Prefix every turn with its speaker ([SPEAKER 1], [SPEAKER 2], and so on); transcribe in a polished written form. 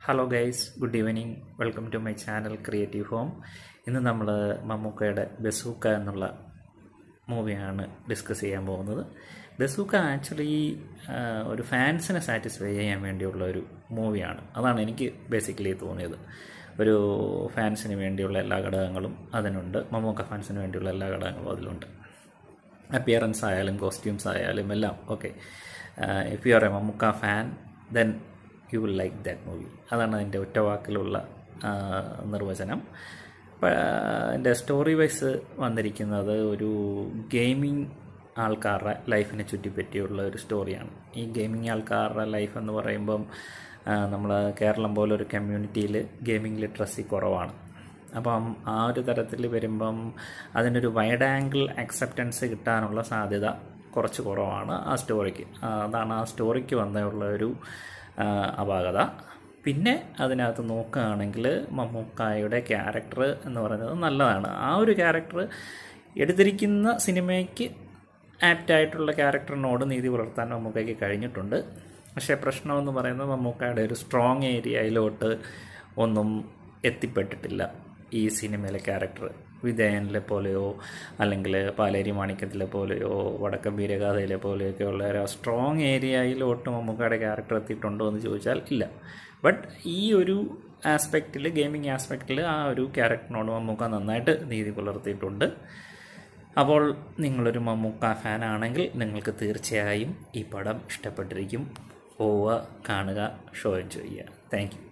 [SPEAKER 1] Hello guys, good evening. Welcome to my channel creative home. ഇന്ന് നമ്മൾ മമ്മൂക്കയുടെ bazooka എന്നുള്ള മൂവിയാണ് ഡിസ്കസ് ചെയ്യാൻ പോകുന്നത്. ബസൂക്ക ആക്ച്വലി ഒരു ഫാൻസിനെ സാറ്റിസ്ഫൈ ചെയ്യാൻ വേണ്ടിയുള്ള ഒരു മൂവിയാണ്. അതാണ് എനിക്ക് ബേസിക്കലി തോന്നിയത്. ഒരു ഫാൻസിന് വേണ്ടിയുള്ള എല്ലാ ഘടകങ്ങളും അതിനുണ്ട്. മമ്മൂക്ക ഫാൻസിന് വേണ്ടിയുള്ള എല്ലാ ഘടകങ്ങളും അതിലുണ്ട്. അപ്പിയറൻസ് ആയാലും കോസ്റ്റ്യൂംസ് ആയാലും എല്ലാം okay. If you are a Mammookka fan then you will like that movie. അതാണ് അതിൻ്റെ ഒറ്റ വാക്കിലുള്ള നിർവചനം. എൻ്റെ സ്റ്റോറി വൈസ് വന്നിരിക്കുന്നത് ഒരു ഗെയിമിംഗ് ആൾക്കാരുടെ ലൈഫിനെ ചുറ്റിപ്പറ്റിയുള്ള ഒരു സ്റ്റോറിയാണ്. ഈ ഗെയിമിംഗ് ആൾക്കാരുടെ ലൈഫ് എന്ന് പറയുമ്പം നമ്മൾ കേരളം പോലൊരു കമ്മ്യൂണിറ്റിയിൽ ഗെയിമിംഗ് ലിറ്ററസി കുറവാണ്. അപ്പം ആ ഒരു തരത്തിൽ വരുമ്പം അതിനൊരു വൈഡ് ആംഗിൾ അക്സെപ്റ്റൻസ് കിട്ടാനുള്ള സാധ്യത കുറച്ച് കുറവാണ് ആ സ്റ്റോറിക്ക്. അതാണ് ആ സ്റ്റോറിക്ക് വന്നുള്ള ഒരു അപാകത. പിന്നെ അതിനകത്ത് നോക്കുകയാണെങ്കിൽ മമ്മൂക്കായുടെ ക്യാരക്ടർ എന്ന് പറയുന്നത് നല്ലതാണ്. ആ ഒരു ക്യാരക്ടർ എടുത്തിരിക്കുന്ന സിനിമയ്ക്ക് ആപ്റ്റായിട്ടുള്ള ക്യാരക്ടറിനോട് നീതി പുലർത്താൻ മമ്മൂക്കയ്ക്ക് കഴിഞ്ഞിട്ടുണ്ട്. പക്ഷേ പ്രശ്നമെന്ന് പറയുന്നത് മമ്മൂക്കയുടെ ഒരു സ്ട്രോങ് ഏരിയയിലോട്ട് ഒന്നും എത്തിപ്പെട്ടിട്ടില്ല ഈ സിനിമയിലെ ക്യാരക്ടർ. വിധേയനിലെ പോലെയോ അല്ലെങ്കിൽ പാലേരി മാണിക്യത്തിലെ പോലെയോ വടക്കൻ വീരഗാഥയിലെ പോലെയൊക്കെയുള്ള ഒരു സ്ട്രോങ് ഏരിയയിലോട്ട് മമ്മൂക്കയുടെ ക്യാരക്ടർ എത്തിയിട്ടുണ്ടോ എന്ന് ചോദിച്ചാൽ ഇല്ല. ബട്ട് ഈ ഒരു ആസ്പെക്റ്റിൽ, ഗെയിമിംഗ് ആസ്പെക്റ്റിൽ ആ ഒരു ക്യാരക്ടറിനോട് മമ്മൂക്ക നന്നായിട്ട് നീതി പുലർത്തിയിട്ടുണ്ട്. അപ്പോൾ നിങ്ങളൊരു മമ്മൂക്ക ഫാനാണെങ്കിൽ നിങ്ങൾക്ക് തീർച്ചയായും ഈ പടം ഇഷ്ടപ്പെട്ടിരിക്കും. പോവുക, കാണുക, ഷോ എൻജോയ് ചെയ്യുക. Thank you.